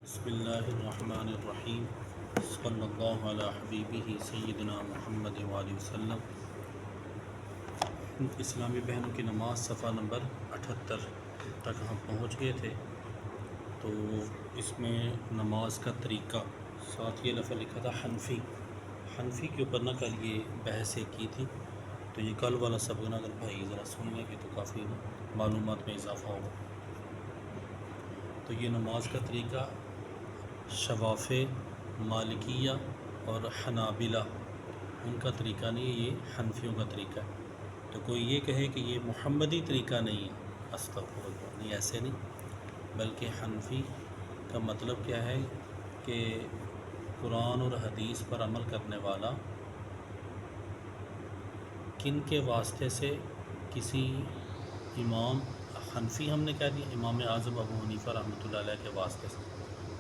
بسم اللہ الرحمن الرحیم صلی اللہ علی حبیبہ سیدنا محمد وآلہ وسلم۔ اسلامی بہنوں کی نماز صفحہ نمبر 78 تک ہم پہنچ گئے تھے۔ تو اس میں نماز کا طریقہ ساتھ یہ لفظ لکھا تھا حنفی کے اوپر نہ کل یہ بحث کی تھی، تو یہ کل والا سبق نہ اگر بھائی ذرا سن لیں گے تو کافی معلومات میں اضافہ ہوگا۔ تو یہ نماز کا طریقہ شوافع، مالکیہ اور حنابلہ ان کا طریقہ نہیں ہے، یہ حنفیوں کا طریقہ ہے۔ تو کوئی یہ کہے کہ یہ محمدی طریقہ نہیں ہے، استغفر اللہ، نہیں، ایسے نہیں، بلکہ حنفی کا مطلب کیا ہے کہ قرآن اور حدیث پر عمل کرنے والا کن کے واسطے سے کسی امام، حنفی ہم نے کہہ دیا امام اعظم ابو حنیفہ رحمۃ اللہ علیہ کے واسطے سے۔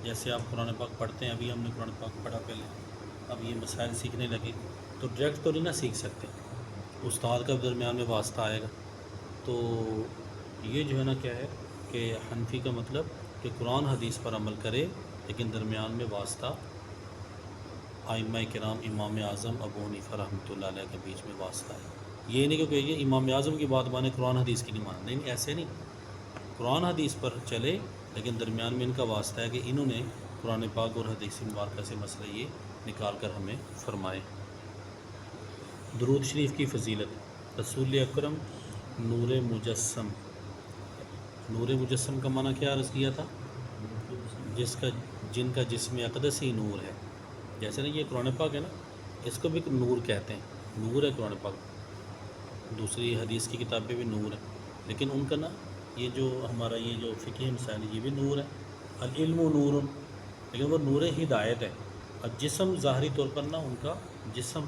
جیسے آپ قرآن پاک پڑھتے ہیں، ابھی ہم نے قرآن پاک پڑھا پہلے، اب یہ مسائل سیکھنے لگے تو ڈائریکٹ تو نہیں نہ سیکھ سکتے، استاد کا درمیان میں واسطہ آئے گا۔ تو یہ جو ہے نا کیا ہے کہ حنفی کا مطلب کہ قرآن حدیث پر عمل کرے لیکن درمیان میں واسطہ ائمہ کرام امام اعظم ابو حنیفہ رحمۃ اللہ علیہ کے بیچ میں واسطہ ہے۔ یہ نہیں کہ یہ امام اعظم کی بات مانے قرآن حدیث کی نہیں مانے، نہیں، ایسے نہیں، قرآن حدیث پر چلے لیکن درمیان میں ان کا واسطہ ہے کہ انہوں نے قرآن پاک اور حدیث مبارکہ سے مسئلہ یہ نکال کر ہمیں فرمائے۔ درود شریف کی فضیلت۔ رسول اکرم نور مجسم، نور مجسم کا معنی کیا عرض کیا تھا؟ جن کا جسم اقدس ہی نور ہے۔ جیسے نا یہ قرآن پاک ہے نا، اس کو بھی نور کہتے ہیں، نور ہے قرآن پاک، دوسری حدیث کی کتابیں بھی نور ہیں، لیکن ان کا نا یہ جو ہمارا یہ جو فقہ مسائل یہ بھی نور ہے۔ العلم نور، لیکن وہ نور ہدایت ہے۔ اور جسم ظاہری طور پر نا ان کا جسم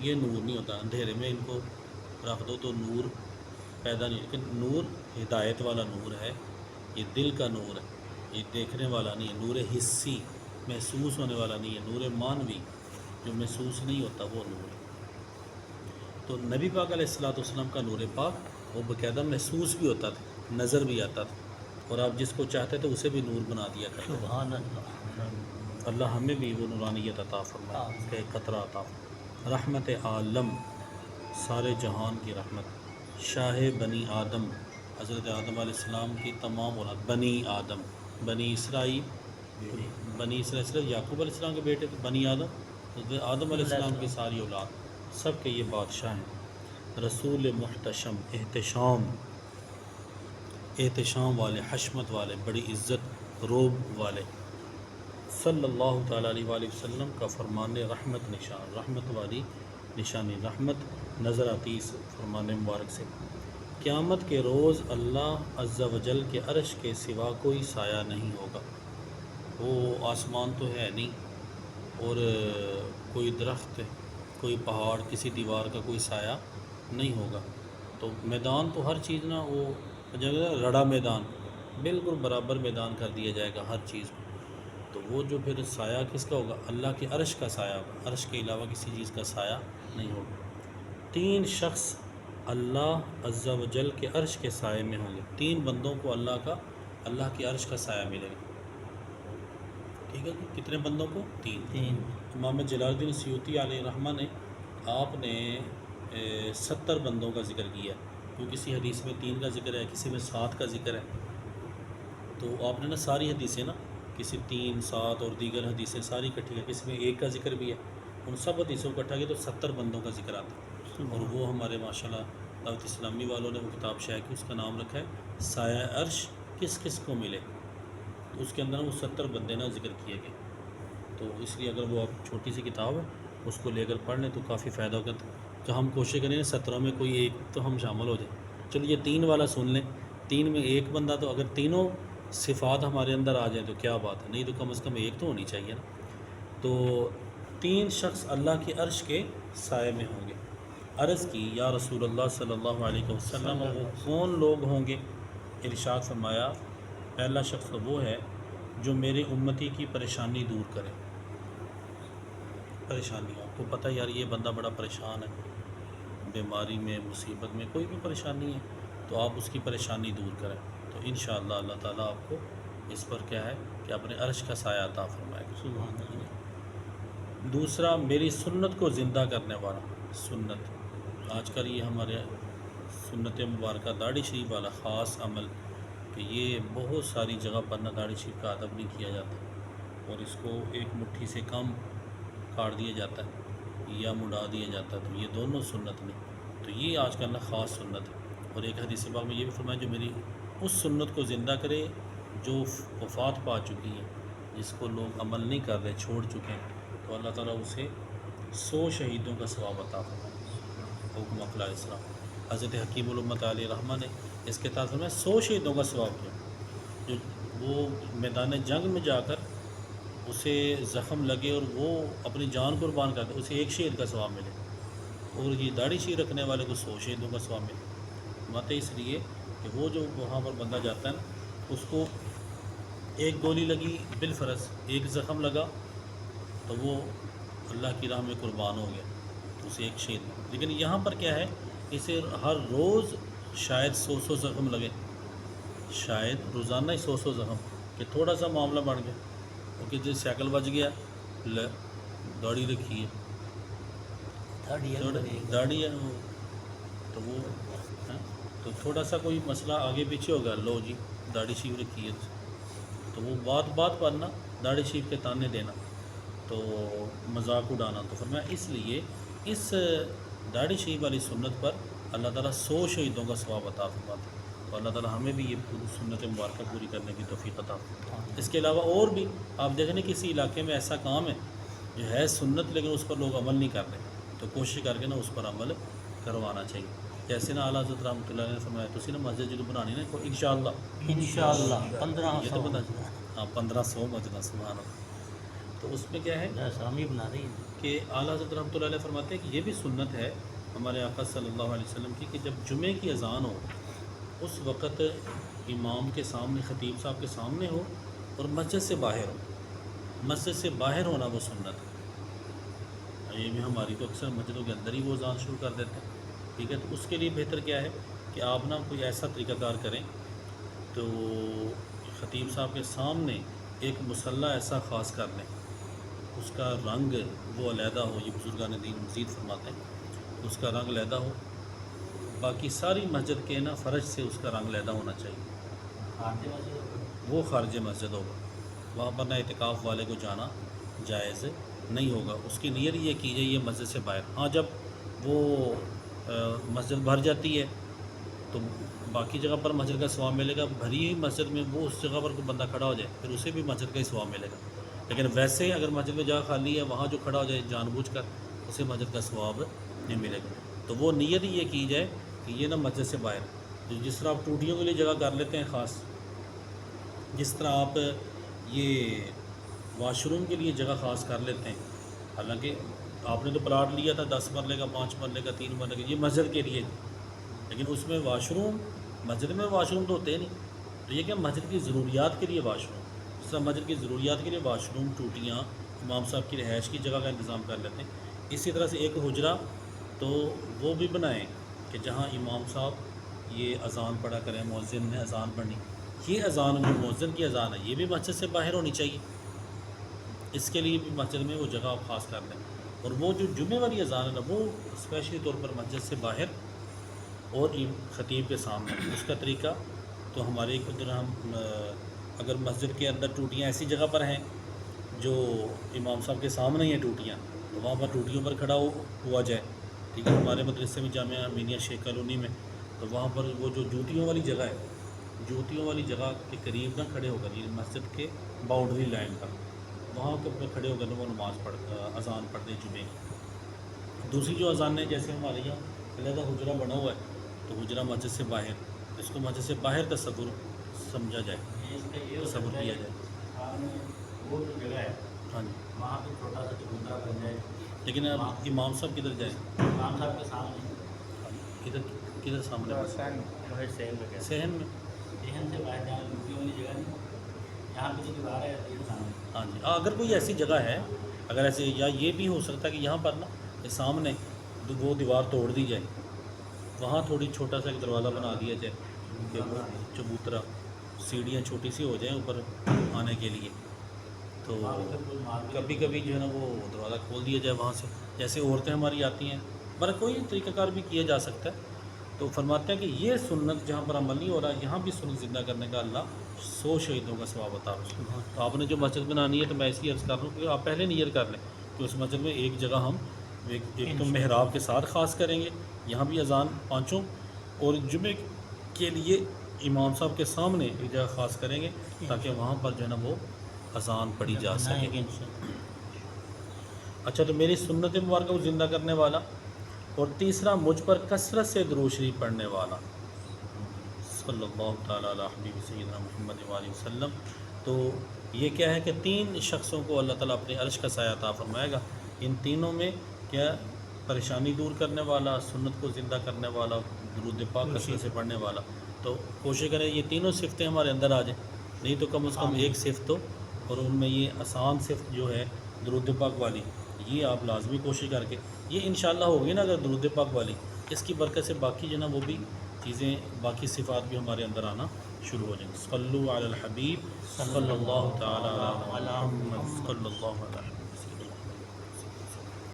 یہ نور نہیں ہوتا، اندھیرے میں ان کو رکھ دو تو نور پیدا نہیں، لیکن نور ہدایت والا نور ہے، یہ دل کا نور ہے، یہ دیکھنے والا نہیں ہے، نور حسی محسوس ہونے والا نہیں ہے، نور معنوی جو محسوس نہیں ہوتا وہ نور ہے۔ تو نبی پاک علیہ السلام کا نور پاک وہ باقاعدہ محسوس بھی ہوتا تھا، نظر بھی آتا تھا، اور آپ جس کو چاہتے تھے اسے بھی نور بنا دیا کرتے تھے۔ سبحان اللہ۔ اللہ ہمیں بھی وہ نورانیت عطا فرمائے، اس کا ایک قطرہ عطا فرمائے۔ رحمت عالم، سارے جہان کی رحمت، شاہ بنی آدم، حضرت آدم علیہ السلام کی تمام اولاد، بنی آدم، بنی اسرائیل، بنی اسرائیل صرف یعقوب علیہ السلام کے بیٹے تھے، بنی آدم حضرت آدم علیہ السلام کی ساری اولاد، سب کے یہ بادشاہ ہیں۔ رسول محتشم، احتشام والے، حشمت والے، بڑی عزت روب والے، صلی اللہ تعالیٰ علیہ وآلہ وسلم کا فرمان رحمت نشان، رحمت والی نشانی، رحمت نظر آتی اس فرمان مبارک سے۔ قیامت کے روز اللہ عز و جل کے عرش کے سوا کوئی سایہ نہیں ہوگا، وہ آسمان تو ہے نہیں، اور کوئی درخت، کوئی پہاڑ، کسی دیوار کا کوئی سایہ نہیں ہوگا۔ تو میدان تو ہر چیز نا وہ جگہ رڑا میدان، بالکل برابر میدان کر دیا جائے گا ہر چیز کو۔ تو وہ جو پھر سایہ کس کا ہوگا؟ اللہ کے عرش کا سایہ ہوگا، عرش کے علاوہ کسی چیز کا سایہ نہیں ہوگا۔ 3 شخص اللہ عز و جل کے عرش کے سائے میں ہوں گے، 3 بندوں کو اللہ کے عرش کا سایہ ملے گا۔ ٹھیک ہے، کتنے بندوں کو؟ 3۔ امام جلال الدین سیوطی علیہ رحمہ نے آپ نے 70 بندوں کا ذکر کیا، کیونکہ کسی حدیث میں 3 کا ذکر ہے، کسی میں 7 کا ذکر ہے۔ تو آپ نے نا ساری حدیثیں نا، کسی 3، 7 اور دیگر حدیثیں ساری اکٹھی ہے، کسی میں 1 کا ذکر بھی ہے، ان سب حدیثوں کو اکٹھا کیا تو 70 بندوں کا ذکر آتا ہے۔ اور وہ ہمارے ماشاءاللہ دعوت اسلامی والوں نے وہ کتاب شائع کی، اس کا نام رکھا ہے سایہ عرش کس کس کو ملے، تو اس کے اندر وہ 70 بندے نا ذکر کیے گئے۔ تو اس لیے اگر وہ آپ چھوٹی سی کتاب ہے اس کو لے کر پڑھ لیں تو کافی فائدہ ہوگا۔ تو ہم کوشش کریں 17 میں کوئی ایک تو ہم شامل ہو جائیں۔ چلو یہ 3 والا سن لیں، 3 میں ایک بندہ، تو اگر تینوں صفات ہمارے اندر آ جائیں تو کیا بات ہے، نہیں تو کم از کم ایک تو ہونی چاہیے نا۔ تو 3 شخص اللہ کے عرش کے سائے میں ہوں گے۔ عرض کی یا رسول اللہ صلی اللہ علیہ وسلم وہ کون لوگ ہوں گے؟ ارشاد فرمایا پہلا شخص تو وہ ہے جو میرے امتی کی پریشانی دور کرے۔ پریشانی آپ کو پتہ یار یہ بندہ بڑا پریشان ہے، بیماری میں، مصیبت میں، کوئی بھی پریشانی ہے تو آپ اس کی پریشانی دور کریں، تو انشاءاللہ اللہ تعالیٰ آپ کو اس پر کیا ہے کہ اپنے عرش کا سایہ عطا فرمائے گا۔ سبحان اللہ۔ دوسرا میری سنت کو زندہ کرنے والا، سنت آج کل یہ ہمارے سنت مبارکہ داڑھی شریف والا خاص عمل کہ یہ بہت ساری جگہ پر نہ داڑھی شریف کا ادب نہیں کیا جاتا اور اس کو ایک مٹھی سے کم کاٹ دیا جاتا ہے یا مڑا دیا جاتا ہے، تو یہ دونوں سنت نہیں، تو یہ آج کل نہ خاص سنت ہے۔ اور ایک حدیث پاک میں یہ بھی فرمایا جو میری اس سنت کو زندہ کرے جو وفات پا چکی ہے، جس کو لوگ عمل نہیں کر رہے، چھوڑ چکے ہیں، تو اللہ تعالیٰ اسے 100 شہیدوں کا ثواب عطا فرمائے۔ حکم علیہ السلام حضرت حکیم الامت علیہ رحمہ نے اس کے تحت فرمایا 100 شہیدوں کا ثواب کیا، جو وہ میدان جنگ میں جا کر اسے زخم لگے اور وہ اپنی جان قربان کر دے، اسے 1 شہید کا ثواب ملے، اور یہ داڑھی شریف رکھنے والے کو 100 شہیدوں کا ثواب ملے۔ مت اس لیے کہ وہ جو وہاں پر بندہ جاتا ہے نا، اس کو ایک گولی لگی بالفرض، ایک زخم لگا تو وہ اللہ کی راہ میں قربان ہو گیا، اسے 1 شہید۔ لیکن یہاں پر کیا ہے، اسے ہر روز شاید 100 زخم لگے، شاید روزانہ ہی 100 زخم، کہ تھوڑا سا معاملہ بڑھ گیا، کیونکہ جس سائیکل بج گیا، داڑھی رکھی ہے، داڑھی ہے تو وہ تو تھوڑا سا کوئی مسئلہ آگے پیچھے ہوگا، لو جی داڑھی شریف رکھی ہے، تو وہ بات پر نا داڑھی شریف کے تانے دینا، تو مذاق اڑانا، تو فرمایا اس لیے اس داڑھی شریف والی سنت پر اللہ تعالیٰ 100 شہیدوں کا ثواب عطا فرماتا ہے، تو اللہ تعالیٰ ہمیں بھی یہ پوری سنت مبارکہ پوری کرنے کی توفیق عطا فرمائے۔ اس کے علاوہ اور بھی آپ دیکھیں نا کسی علاقے میں ایسا کام ہے جو ہے سنت لیکن اس پر لوگ عمل نہیں کر رہے، تو کوشش کر کے نا اس پر عمل کروانا چاہیے۔ جیسے نا اعلیٰ حضرت رحمۃ اللہ نے فرمایا تو نا مسجد جو بنانی نا انشاءاللہ 1500 ہاں 1500 مسجد، سبحان اللہ۔ تو اس میں کیا ہے سامی بنا رہی ہے کہ اعلیٰ حضرت رحمۃ اللہ علیہ فرماتے ہیں کہ یہ بھی سنت ہے ہمارے آقا صلی اللہ علیہ وسلم کی کہ جب جمعے کی اذان ہو اس وقت امام کے سامنے، خطیب صاحب کے سامنے ہو اور مسجد سے باہر ہو، مسجد سے باہر ہونا وہ سنت ہے۔ یہ بھی ہماری تو اکثر مسجدوں کے اندر ہی وہ اذان شروع کر دیتے ہیں، ٹھیک ہے، تو اس کے لیے بہتر کیا ہے کہ آپ نا کوئی ایسا طریقہ کار کریں تو خطیب صاحب کے سامنے ایک مصلی ایسا خاص کر لیں، اس کا رنگ وہ علیحدہ ہو، یہ بزرگان دین مزید فرماتے ہیں اس کا رنگ علیحدہ ہو، باقی ساری مسجد کے نا فرش سے اس کا رنگ علیحدہ ہونا چاہیے، وہ خارج مسجد ہوگا، وہاں پر نہ اعتکاف والے کو جانا جائز نہیں ہوگا، اس کی نیت یہ کی جائے یہ مسجد سے باہر۔ ہاں جب وہ مسجد بھر جاتی ہے تو باقی جگہ پر مسجد کا ثواب ملے گا، بھری ہوئی مسجد میں وہ اس جگہ پر کوئی بندہ کھڑا ہو جائے پھر اسے بھی مسجد کا ہی ثواب ملے گا، لیکن ویسے اگر مسجد میں جگہ خالی ہے وہاں جو کھڑا ہو جائے جان بوجھ کر اسے مسجد کا ثواب نہیں ملے گا۔ تو وہ نیت ہی یہ کی جائے کہ یہ نا مسجد سے باہر، جس طرح آپ ٹوٹیوں کے لیے جگہ کر لیتے ہیں خاص، جس طرح آپ یہ واش روم کے لیے جگہ خاص کر لیتے ہیں، حالانکہ آپ نے تو پلاٹ لیا تھا 10 مرلے کا، 5 مرلے کا، 3 مرلے کا، یہ مسجد کے لیے، لیکن اس میں واش روم، مسجد میں واش روم تو ہوتے نہیں، تو یہ کہ مسجد کی ضروریات کے لیے واش روم، جس طرح مسجد کی ضروریات کے لیے واش روم، ٹوٹیاں، امام صاحب کی رہائش کی جگہ کا انتظام کر لیتے ہیں، اسی طرح سے ایک حجرہ تو وہ بھی بنائیں کہ جہاں امام صاحب یہ اذان پڑھا کریں، مؤذن نے اذان پڑھنی، یہ اذان جو مؤذن کی اذان ہے یہ بھی مسجد سے باہر ہونی چاہیے، اس کے لیے بھی مسجد میں وہ جگہ آپ خاص کر لیں، اور وہ جو جمعے والی اذان ہے نا وہ اسپیشلی طور پر مسجد سے باہر اور خطیب کے سامنے، اس کا طریقہ تو ہمارے ادھر ہم اگر مسجد کے اندر ٹوٹیاں ایسی جگہ پر ہیں جو امام صاحب کے سامنے ہی ہیں ٹوٹیاں، تو وہاں پر ٹوٹیوں پر کھڑا ہوا جائے، ٹھیک ہے، ہمارے مدرسے میں جامعہ امینیہ شیخ کالونی میں تو وہاں پر وہ جو جوتیوں والی جگہ ہے، جوتیوں والی جگہ کے قریب نہ کھڑے ہو کر، یہ مسجد کے باؤنڈری لائن پر وہاں پر کھڑے ہو کر وہ نماز اذان پڑھتے جمعے کی۔ دوسری جو اذانیں جیسے ہمارے یہاں علیحدہ حجرہ بنا ہوا ہے تو حجرہ مسجد سے باہر، اس کو مسجد سے باہر تصور سمجھا جائے، تصور کیا جائے، وہ جو جگہ ہے ہاں جی، وہاں پہ چھوٹا سا چبوترا بن جائے، لیکن اب امام صاحب کدھر جائیں، امام صاحب کے سامنے کدھر سامنے صحن میں صحن میں، ذہن سے باہر جہاں لوٹی والی جگہ نہیں، یہاں پہ جو دیوار ہے یہ سامنے، ہاں جی، اگر کوئی ایسی جگہ ہے، اگر ایسے، یا یہ بھی ہو سکتا ہے کہ یہاں پر نا یہ سامنے وہ دیوار توڑ دی جائے، وہاں تھوڑی چھوٹا سا ایک دروازہ بنا دیا جائے کہ وہ چبوترا سیڑھیاں چھوٹی سی ہو جائیں اوپر آنے کے لیے، تو وہاں پہ بالکل مارکیٹ کبھی کبھی جو ہے نا وہ دروازہ کھول دیا جائے وہاں سے، جیسے عورتیں ہماری آتی ہیں، بر کوئی طریقہ کار بھی کیا جا سکتا ہے۔ تو فرماتے ہیں کہ یہ سنت جہاں پر عمل نہیں ہو رہا، یہاں بھی سنت زندہ کرنے کا اللہ 100 شہیدوں کا ثواب عطا فرمائے۔ تو آپ نے جو مسجد بنانی ہے تو میں اس کی عرض کر رہا ہوں کہ آپ پہلے نیت کر لیں کہ اس مسجد میں ایک جگہ ہم ایک تو محراب کے ساتھ خاص کریں گے، یہاں بھی اذان پانچوں، اور جمعے کے لیے امام صاحب کے سامنے ایک جگہ خاص کریں گے تاکہ وہاں پر جو ہے نا وہ اذان پڑھی جا سکے۔ اچھا، تو میری سنت مبارکہ کو زندہ کرنے والا، اور تیسرا مجھ پر کثرت سے درود شریف پڑھنے والا صلی اللہ تعالیٰ علی حبیب سیدنا محمد وآلہ وسلم۔ تو یہ کیا ہے کہ 3 شخصوں کو اللہ تعالیٰ اپنے عرش کا سایہ عطا فرمائے گا۔ ان تینوں میں کیا؟ پریشانی دور کرنے والا، سنت کو زندہ کرنے والا، درود پاک کثرت سے پڑھنے والا۔ تو کوشش کریں یہ تینوں صفتیں ہمارے اندر آ جائیں، نہیں تو کم از کم ایک صفت تو، اور ان میں یہ آسان صفت جو ہے درود پاک والی، یہ آپ لازمی کوشش کر کے، یہ انشاءاللہ ہوگی نا اگر درود پاک والی، اس کی برکت سے باقی جو ہے نا وہ بھی چیزیں، باقی صفات بھی ہمارے اندر آنا شروع ہو جائیں گے۔ صلو علی الحبیب صلی اللہ تعالیٰ علی محمد صلی اللہ علیہ وسلم۔